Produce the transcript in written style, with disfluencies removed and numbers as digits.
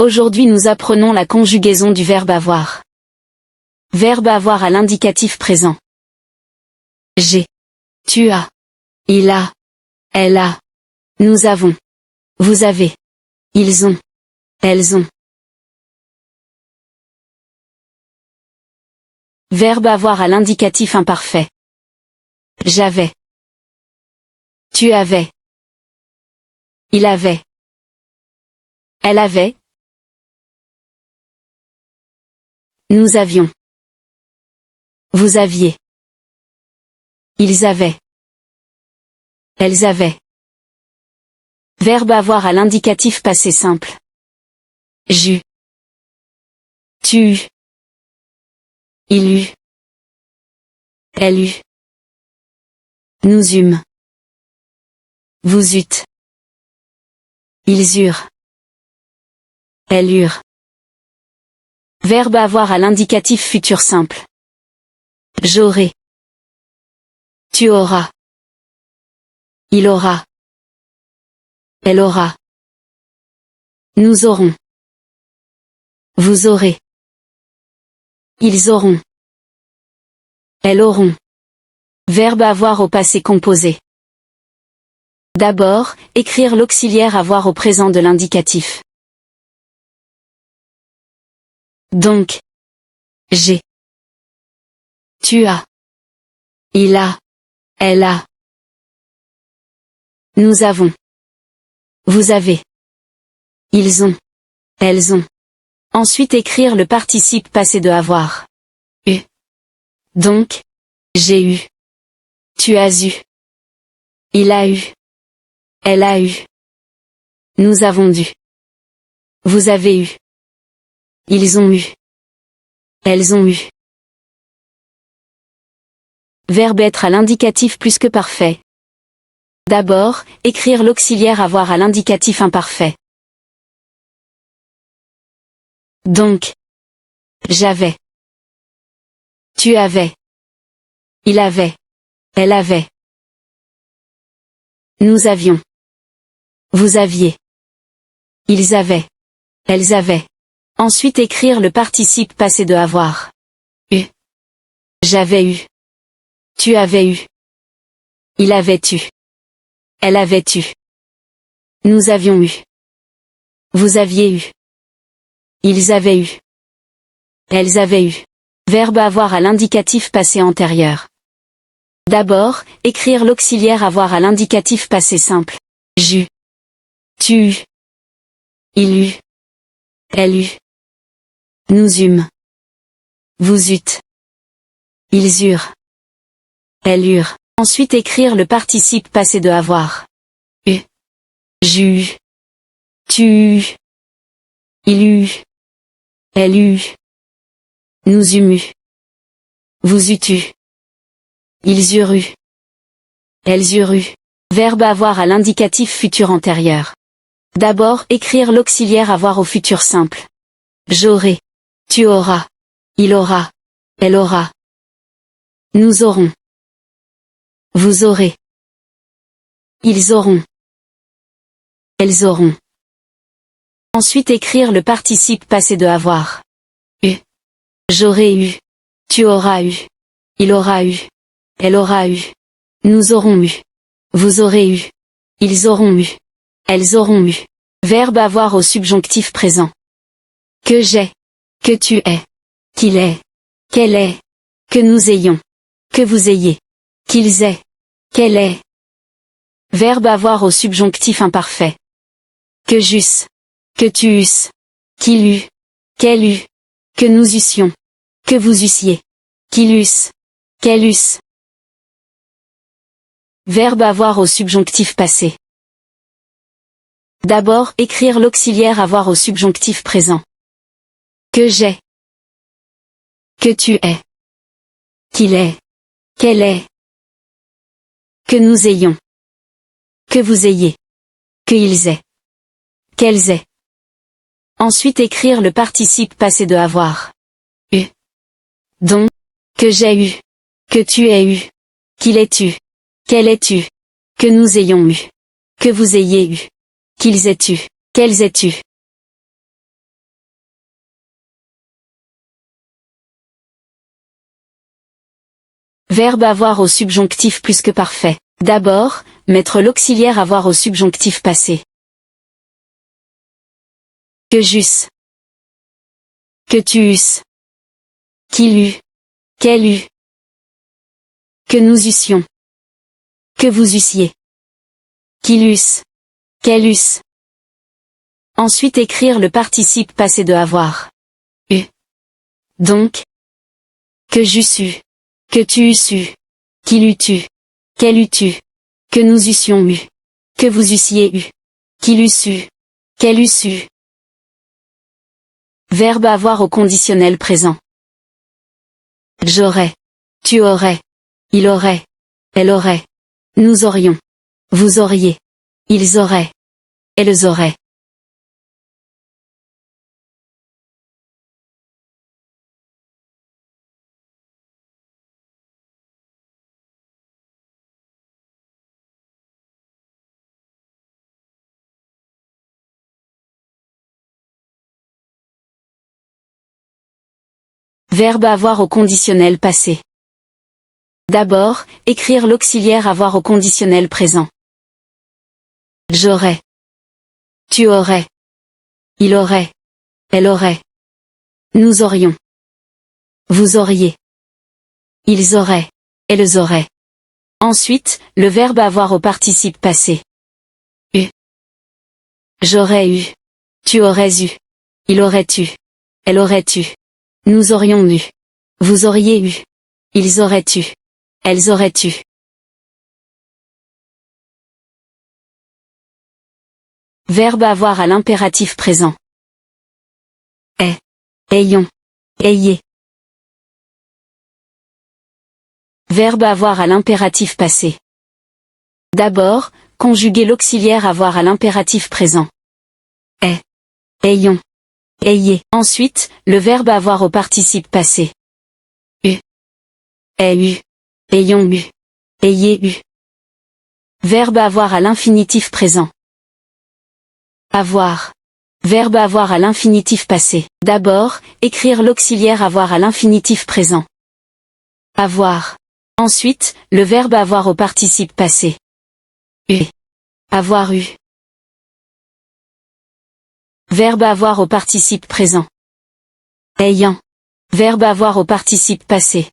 Aujourd'hui nous apprenons la conjugaison du verbe avoir. Verbe avoir à l'indicatif présent. J'ai. Tu as. Il a. Elle a. Nous avons. Vous avez. Ils ont. Elles ont. Verbe avoir à l'indicatif imparfait. J'avais. Tu avais. Il avait. Elle avait. Nous avions. Vous aviez. Ils avaient. Elles avaient. Verbe avoir à l'indicatif passé simple. J'eus. Tu eus. Il eut. Elle eut. Nous eûmes. Vous eûtes. Ils eurent. Elles eurent. Verbe avoir à l'indicatif futur simple. J'aurai. Tu auras. Il aura. Elle aura. Nous aurons. Vous aurez. Ils auront. Elles auront. Verbe avoir au passé composé. D'abord, écrire l'auxiliaire avoir au présent de l'indicatif. Donc. J'ai. Tu as. Il a. Elle a. Nous avons. Vous avez. Ils ont. Elles ont. Ensuite écrire le participe passé de avoir. Eu. Donc. J'ai eu. Tu as eu. Il a eu. Elle a eu. Nous avons dû. Vous avez eu. Ils ont eu. Elles ont eu. Verbe être à l'indicatif plus que parfait. D'abord, écrire l'auxiliaire avoir à l'indicatif imparfait. Donc. J'avais. Tu avais. Il avait. Elle avait. Nous avions. Vous aviez. Ils avaient. Elles avaient. Ensuite écrire le participe passé de avoir. Eu. J'avais eu. Tu avais eu. Il avait eu. Elle avait eu. Nous avions eu. Vous aviez eu. Ils avaient eu. Elles avaient eu. Verbe avoir à l'indicatif passé antérieur. D'abord, écrire l'auxiliaire avoir à l'indicatif passé simple. J'eus. Tu eus. Il eut. Elle eut. Nous eûmes. Vous eûtes. Ils eurent. Elles eurent. Ensuite écrire le participe passé de avoir. Eu. J'eus eu. Tu eus. Il eut. Elle eut. Nous eûmes eu. Vous eûtes eu. Ils eurent eu. Elles eurent eu. Verbe avoir à l'indicatif futur antérieur. D'abord, écrire l'auxiliaire avoir au futur simple. J'aurai. Tu auras. Il aura. Elle aura. Nous aurons. Vous aurez. Ils auront. Elles auront. Ensuite écrire le participe passé de avoir. Eu. J'aurai eu. Tu auras eu. Il aura eu. Elle aura eu. Nous aurons eu. Vous aurez eu. Ils auront eu. Elles auront eu. Verbe avoir au subjonctif présent. Que j'ai. Que tu es. Qu'il est. Qu'elle est. Que nous ayons. Que vous ayez. Qu'ils aient. Qu'elle est. Verbe avoir au subjonctif imparfait. Que j'eusse. Que tu eusses. Qu'il eût. Qu'elle eût. Que nous eussions. Que vous eussiez. Qu'ils eussent. Qu'elle eusse. Verbe avoir au subjonctif passé. D'abord, écrire l'auxiliaire avoir au subjonctif présent. Que j'ai. Que tu es. Qu'il est. Qu'elle est. Que nous ayons. Que vous ayez. Qu'ils aient. Qu'elles aient. Ensuite écrire le participe passé de avoir. Eu. Donc. Que j'ai eu. Que tu aies eu. Qu'il ait eu. Qu'elle ait eu. Que nous ayons eu. Que vous ayez eu. Qu'ils aient eu. Qu'elles aient eu. Verbe avoir au subjonctif plus que parfait. D'abord, mettre l'auxiliaire avoir au subjonctif passé. Que j'eusse. Que tu eusses. Qu'il eût. Qu'elle eût. Que nous eussions. Que vous eussiez. Qu'il eusse. Qu'elle eusse. Ensuite écrire le participe passé de avoir. Eu. Donc. Que j'eusse eu. Que tu eusses eu. Qu'il eût eu. Qu'elle eût eu. Que nous eussions eu. Que vous eussiez eu. Qu'il eusse eu. Qu'elle eusse eu. Verbe avoir au conditionnel présent. J'aurais. Tu aurais. Il aurait. Elle aurait. Nous aurions. Vous auriez. Ils auraient. Elles auraient. Verbe avoir au conditionnel passé. D'abord, écrire l'auxiliaire avoir au conditionnel présent. J'aurais. Tu aurais. Il aurait. Elle aurait. Nous aurions. Vous auriez. Ils auraient. Elles auraient. Ensuite, le verbe avoir au participe passé. Eu. J'aurais eu. Tu aurais eu. Il aurait eu. Elle aurait eu. Nous aurions eu. Vous auriez eu. Ils auraient eu. Elles auraient eu. Verbe avoir à l'impératif présent. Est. Ayons. Ayez. Verbe avoir à l'impératif passé. D'abord, conjuguer l'auxiliaire avoir à l'impératif présent. Est. Ayons. Ayez. Ensuite, le verbe avoir au participe passé. Eu. Ait eu. Ayons eu. Ayez eu. Verbe avoir à l'infinitif présent. Avoir. Verbe avoir à l'infinitif passé. D'abord, écrire l'auxiliaire avoir à l'infinitif présent. Avoir. Ensuite, le verbe avoir au participe passé. Eu. Avoir eu. Verbe avoir au participe présent. Ayant. Verbe avoir au participe passé.